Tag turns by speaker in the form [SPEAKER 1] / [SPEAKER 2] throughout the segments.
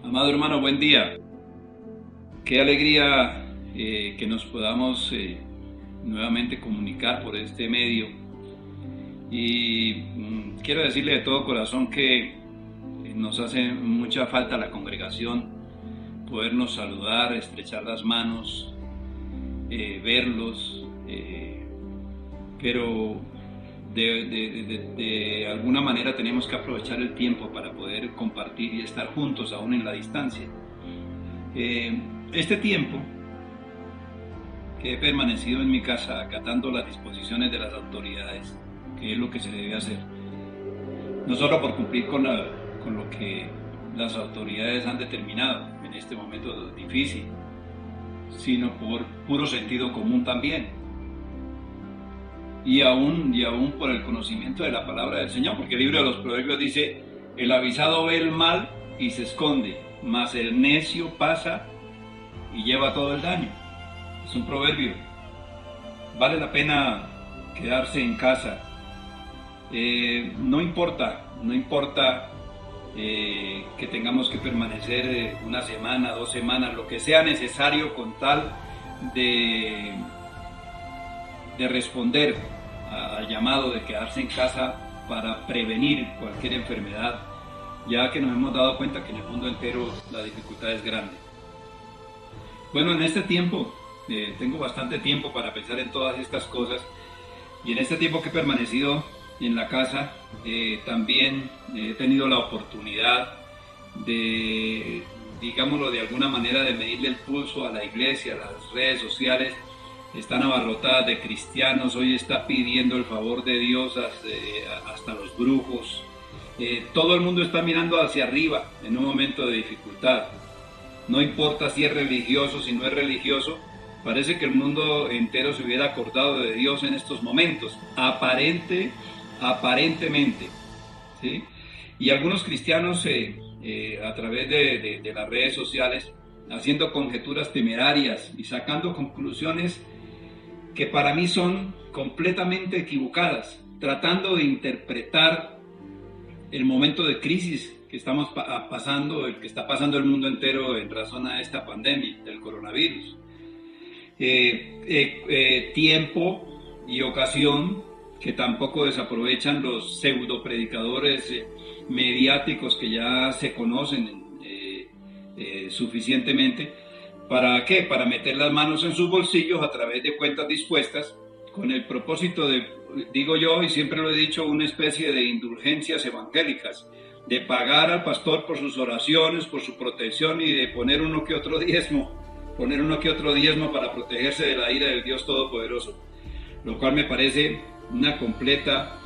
[SPEAKER 1] Amado hermano, buen día. Qué alegría que nos podamos nuevamente comunicar por este medio. Y quiero decirle de todo corazón que nos hace mucha falta la congregación, podernos saludar, estrechar las manos, verlos, pero de alguna manera tenemos que aprovechar el tiempo para poder compartir y estar juntos aún en la distancia. Este tiempo que he permanecido en mi casa acatando las disposiciones de las autoridades, que es lo que se debe hacer, no solo por cumplir con lo que las autoridades han determinado en este momento difícil, sino por puro sentido común también. Y aún por el conocimiento de la palabra del Señor, porque el libro de los Proverbios dice: el avisado ve el mal y se esconde, mas el necio pasa y lleva todo el daño. Es un proverbio. Vale la pena quedarse en casa. No importa que tengamos que permanecer una semana, 2 semanas, lo que sea necesario con tal de responder al llamado de quedarse en casa para prevenir cualquier enfermedad, ya que nos hemos dado cuenta que en el mundo entero la dificultad es grande. Bueno, en este tiempo, tengo bastante tiempo para pensar en todas estas cosas, y en este tiempo que he permanecido en la casa, también he tenido la oportunidad de, digámoslo de alguna manera, de medirle el pulso a la iglesia. Las redes sociales están abarrotadas de cristianos. Hoy está pidiendo el favor de Dios hasta los brujos. Todo el mundo está mirando hacia arriba en un momento de dificultad. No importa si es religioso, si no es religioso, parece que el mundo entero se hubiera acordado de Dios en estos momentos, aparentemente, ¿sí? Y algunos cristianos a través de las redes sociales, haciendo conjeturas temerarias y sacando conclusiones que para mí son completamente equivocadas, tratando de interpretar el momento de crisis que estamos pasando, el que está pasando el mundo entero en razón a esta pandemia del coronavirus. Tiempo y ocasión que tampoco desaprovechan los pseudo predicadores mediáticos que ya se conocen suficientemente. ¿Para qué? Para meter las manos en sus bolsillos a través de cuentas dispuestas, con el propósito de, digo yo, y siempre lo he dicho, una especie de indulgencias evangélicas, de pagar al pastor por sus oraciones, por su protección, y de poner uno que otro diezmo para protegerse de la ira del Dios Todopoderoso, lo cual me parece una completa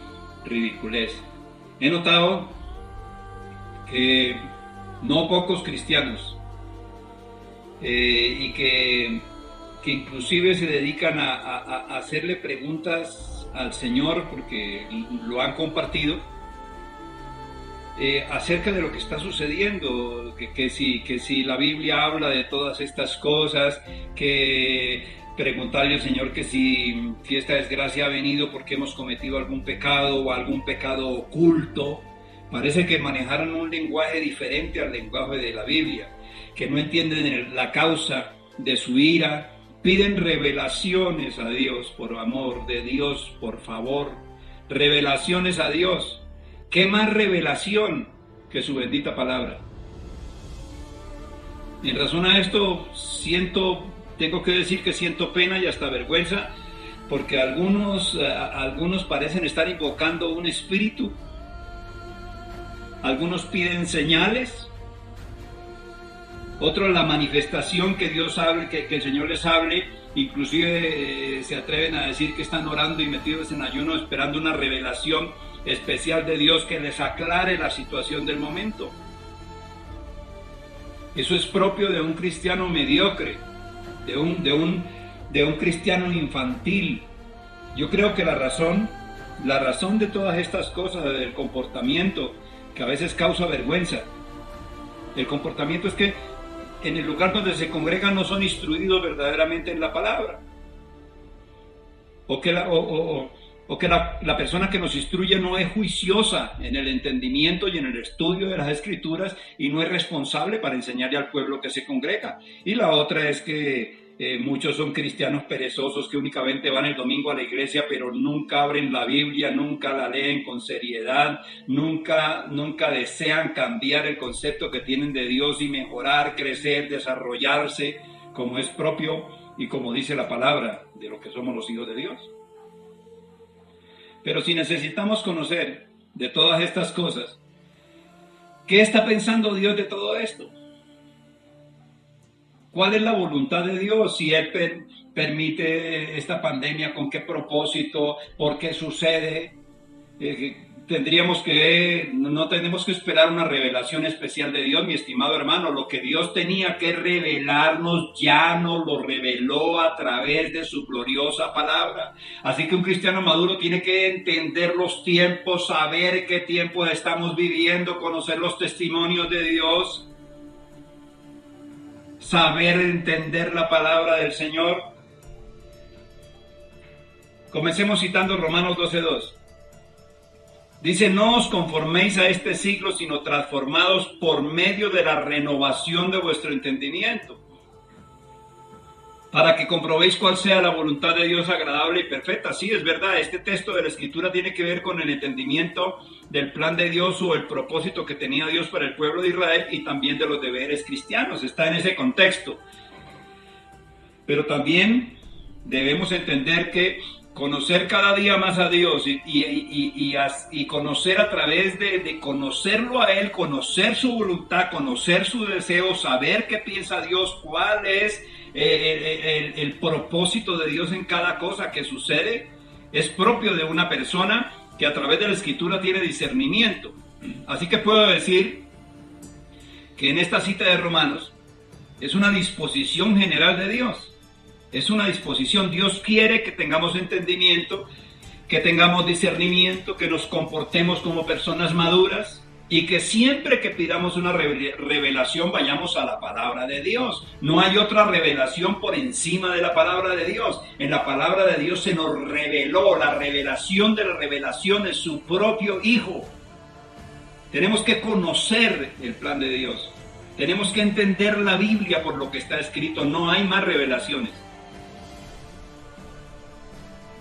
[SPEAKER 1] ridiculez. He notado que no pocos cristianos, y que inclusive se dedican a hacerle preguntas al Señor, porque lo han compartido, acerca de lo que está sucediendo, que si la Biblia habla de todas estas cosas, que preguntarle al Señor que si esta desgracia ha venido porque hemos cometido algún pecado o algún pecado oculto. Parece que manejaron un lenguaje diferente al lenguaje de la Biblia, que no entienden la causa de su ira. Piden revelaciones a Dios, por amor de Dios, por favor, revelaciones a Dios. ¿Qué más revelación que su bendita palabra? En razón a esto, tengo que decir que siento pena y hasta vergüenza, porque algunos parecen estar invocando un espíritu. Algunos piden señales, otros la manifestación, que Dios hable, que el Señor les hable. Inclusive se atreven a decir que están orando y metidos en ayuno, esperando una revelación especial de Dios que les aclare la situación del momento. Eso es propio de un cristiano mediocre, de un cristiano infantil. Yo creo que la razón de todas estas cosas, del comportamiento que a veces causa vergüenza, el comportamiento es que en el lugar donde se congregan no son instruidos verdaderamente en la palabra, o que la persona que nos instruye no es juiciosa en el entendimiento y en el estudio de las Escrituras y no es responsable para enseñarle al pueblo que se congrega. Y la otra es que muchos son cristianos perezosos que únicamente van el domingo a la iglesia, pero nunca abren la Biblia, nunca la leen con seriedad, nunca desean cambiar el concepto que tienen de Dios y mejorar, crecer, desarrollarse como es propio y como dice la palabra de lo que somos los hijos de Dios. Pero si necesitamos conocer de todas estas cosas, ¿qué está pensando Dios de todo esto? ¿Cuál es la voluntad de Dios? Si Él permite esta pandemia, ¿con qué propósito? ¿Por qué sucede? No tenemos que esperar una revelación especial de Dios, mi estimado hermano. Lo que Dios tenía que revelarnos ya nos lo reveló a través de su gloriosa palabra. Así que un cristiano maduro tiene que entender los tiempos, saber qué tiempos estamos viviendo, conocer los testimonios de Dios, saber entender la palabra del Señor. Comencemos citando Romanos 12:2. Dice, no os conforméis a este siglo, sino transformados por medio de la renovación de vuestro entendimiento, para que comprobéis cuál sea la voluntad de Dios agradable y perfecta. Sí, es verdad, este texto de la Escritura tiene que ver con el entendimiento del plan de Dios o el propósito que tenía Dios para el pueblo de Israel y también de los deberes cristianos. Está en ese contexto. Pero también debemos entender que conocer cada día más a Dios y conocer a través de conocerlo a Él, conocer su voluntad, conocer su deseo, saber qué piensa Dios, cuál es el propósito de Dios en cada cosa que sucede, es propio de una persona que a través de la Escritura tiene discernimiento. Así que puedo decir que en esta cita de Romanos es una disposición general de Dios. Es una disposición. Dios quiere que tengamos entendimiento, que tengamos discernimiento, que nos comportemos como personas maduras y que siempre que pidamos una revelación vayamos a la palabra de Dios. No hay otra revelación por encima de la palabra de Dios. En la palabra de Dios se nos reveló la revelación de la revelación de su propio Hijo. Tenemos que conocer el plan de Dios. Tenemos que entender la Biblia por lo que está escrito. No hay más revelaciones.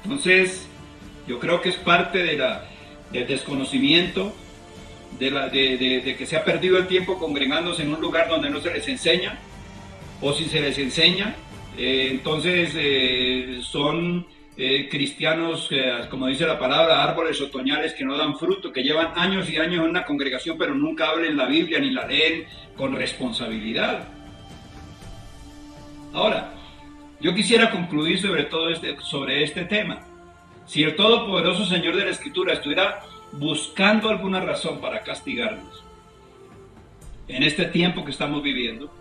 [SPEAKER 1] Entonces, yo creo que es parte del desconocimiento, de que se ha perdido el tiempo congregándose en un lugar donde no se les enseña, o si se les enseña, entonces son cristianos, como dice la palabra, árboles otoñales que no dan fruto, que llevan años y años en una congregación, pero nunca hablan la Biblia ni la leen con responsabilidad. Ahora, yo quisiera concluir sobre este tema. Si el Todopoderoso Señor de la Escritura estuviera buscando alguna razón para castigarnos en este tiempo que estamos viviendo,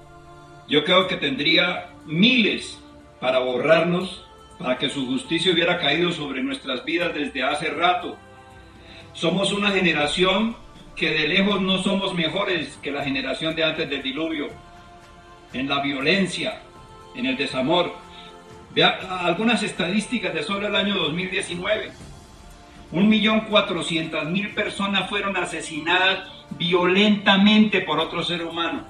[SPEAKER 1] yo creo que tendría miles para borrarnos, para que su justicia hubiera caído sobre nuestras vidas desde hace rato. Somos una generación que de lejos no somos mejores que la generación de antes del diluvio, en la violencia, en el desamor. Vea algunas estadísticas de solo el año 2019. 1.400.000 personas fueron asesinadas violentamente por otro ser humano.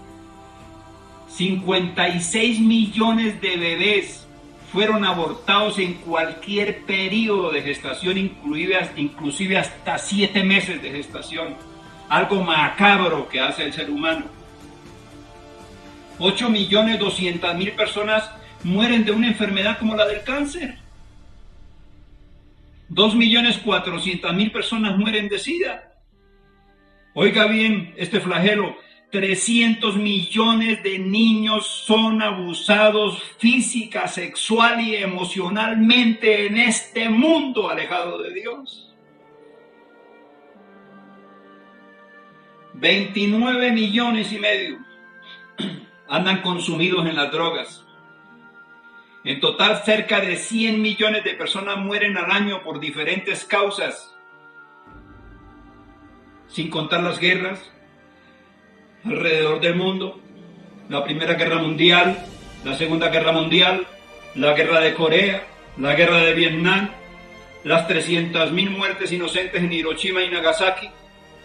[SPEAKER 1] 56 millones de bebés fueron abortados en cualquier periodo de gestación, inclusive hasta 7 meses de gestación. Algo macabro que hace el ser humano. 8.200.000 personas mueren de una enfermedad como la del cáncer. 2.400.000 personas mueren de SIDA. Oiga bien este flagelo, 300 millones de niños son abusados física, sexual y emocionalmente en este mundo alejado de Dios. 29 millones y medio andan consumidos en las drogas. En total, cerca de 100 millones de personas mueren al año por diferentes causas, sin contar las guerras alrededor del mundo, la Primera Guerra Mundial, la Segunda Guerra Mundial, la Guerra de Corea, la Guerra de Vietnam, las 300.000 muertes inocentes en Hiroshima y Nagasaki,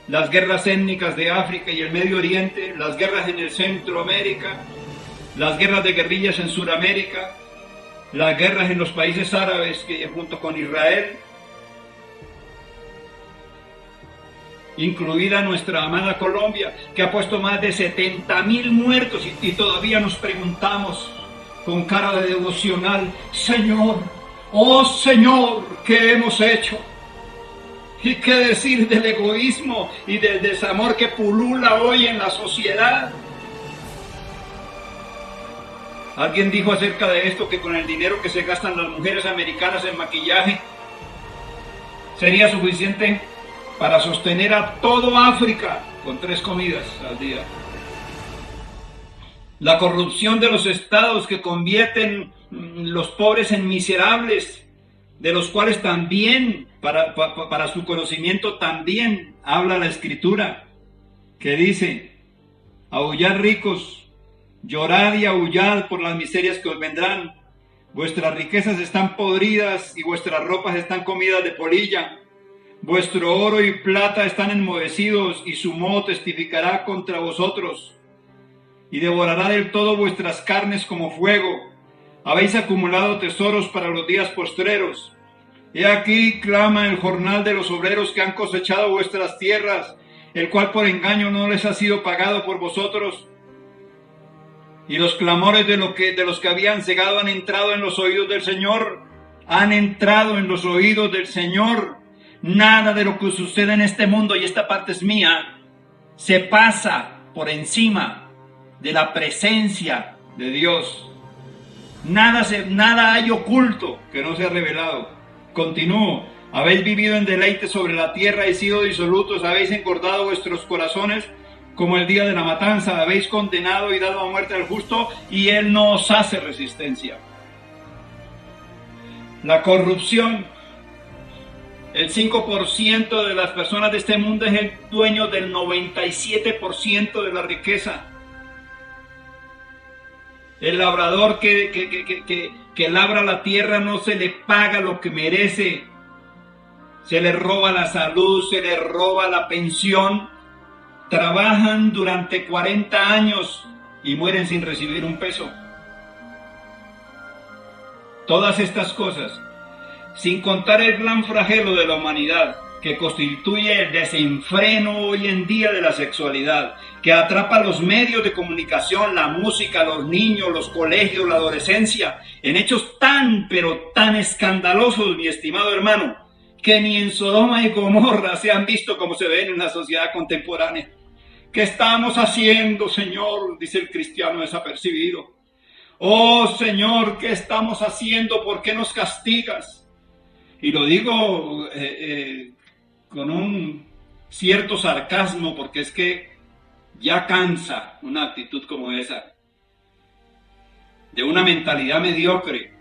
[SPEAKER 1] las guerras étnicas de África y el Medio Oriente, las guerras en el Centroamérica, las guerras de guerrillas en Sudamérica, las guerras en los países árabes que junto con Israel, incluida nuestra amada Colombia, que ha puesto más de 70.000 muertos y todavía nos preguntamos con cara de devocional: Señor, oh Señor, ¿qué hemos hecho? ¿Y qué decir del egoísmo y del desamor que pulula hoy en la sociedad? Alguien dijo acerca de esto que con el dinero que se gastan las mujeres americanas en maquillaje sería suficiente para sostener a todo África con 3 comidas al día. La corrupción de los estados que convierten los pobres en miserables, de los cuales también, para su conocimiento, también habla la Escritura, que dice: aullad ricos, llorad y aullad por las miserias que os vendrán. Vuestras riquezas están podridas y vuestras ropas están comidas de polilla. Vuestro oro y plata están enmohecidos y su moho testificará contra vosotros y devorará del todo vuestras carnes como fuego. Habéis acumulado tesoros para los días postreros. He aquí clama el jornal de los obreros que han cosechado vuestras tierras, el cual por engaño no les ha sido pagado por vosotros. Y los clamores de los que habían cegado han entrado en los oídos del Señor. Han entrado en los oídos del Señor. Nada de lo que sucede en este mundo, y esta parte es mía, se pasa por encima de la presencia de Dios. Nada hay oculto que no sea revelado. Continúo. Habéis vivido en deleite sobre la tierra y sido disolutos. Habéis engordado vuestros corazones como el día de la matanza. Habéis condenado y dado a muerte al justo, y él no os hace resistencia. La corrupción. El 5% de las personas de este mundo es el dueño del 97% de la riqueza. El labrador que labra la tierra no se le paga lo que merece. Se le roba la salud, se le roba la pensión. Trabajan durante 40 años y mueren sin recibir un peso. Todas estas cosas, sin contar el gran flagelo de la humanidad, que constituye el desenfreno hoy en día de la sexualidad, que atrapa los medios de comunicación, la música, los niños, los colegios, la adolescencia, en hechos tan, pero tan escandalosos, mi estimado hermano, que ni en Sodoma y Gomorra se han visto como se ven en la sociedad contemporánea. ¿Qué estamos haciendo, Señor?, dice el cristiano desapercibido. Oh, Señor, ¿qué estamos haciendo? ¿Por qué nos castigas? Y lo digo con un cierto sarcasmo, porque es que ya cansa una actitud como esa, de una mentalidad mediocre.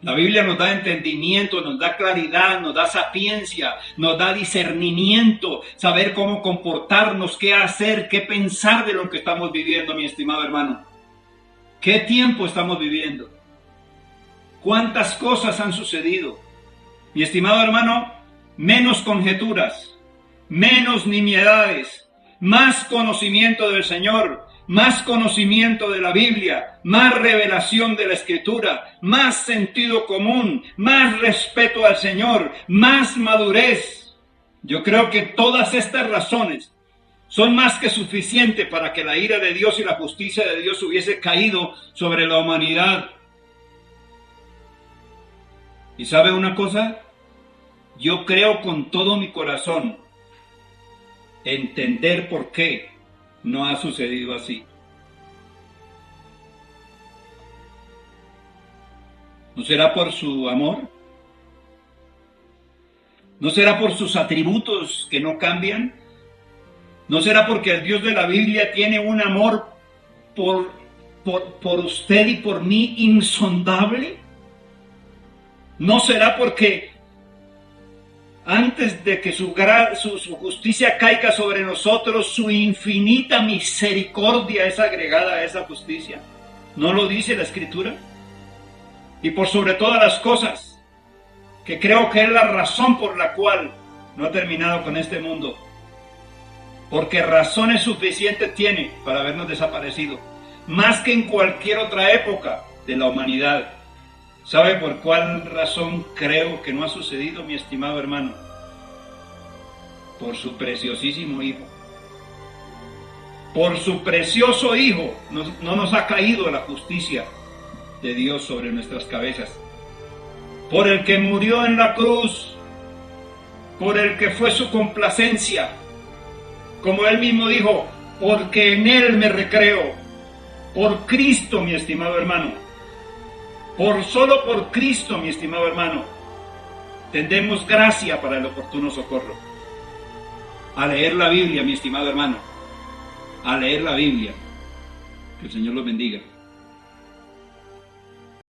[SPEAKER 1] La Biblia nos da entendimiento, nos da claridad, nos da sapiencia, nos da discernimiento, saber cómo comportarnos, qué hacer, qué pensar de lo que estamos viviendo, mi estimado hermano. ¿Qué tiempo estamos viviendo? ¿Cuántas cosas han sucedido? Mi estimado hermano, menos conjeturas, menos nimiedades, más conocimiento del Señor, más conocimiento de la Biblia, más revelación de la Escritura, más sentido común, más respeto al Señor, más madurez. Yo creo que todas estas razones son más que suficientes para que la ira de Dios y la justicia de Dios hubiese caído sobre la humanidad. ¿Y sabe una cosa? Yo creo con todo mi corazón entender por qué no ha sucedido así. ¿No será por su amor? ¿No será por sus atributos que no cambian? ¿No será porque el Dios de la Biblia tiene un amor por usted y por mí insondable? ¿No será porque antes de que su justicia caiga sobre nosotros, su infinita misericordia es agregada a esa justicia? ¿No lo dice la Escritura? Y por sobre todas las cosas, que creo que es la razón por la cual no ha terminado con este mundo. Porque razones suficientes tiene para habernos desaparecido, más que en cualquier otra época de la humanidad. ¿Sabe por cuál razón creo que no ha sucedido, mi estimado hermano? Por su preciosísimo Hijo. Por su precioso Hijo no nos ha caído la justicia de Dios sobre nuestras cabezas. Por el que murió en la cruz, por el que fue su complacencia, como él mismo dijo, porque en él me recreo. Por Cristo, mi estimado hermano, solo por Cristo, mi estimado hermano, tendremos gracia para el oportuno socorro. A leer la Biblia, mi estimado hermano, a leer la Biblia. Que el Señor los bendiga.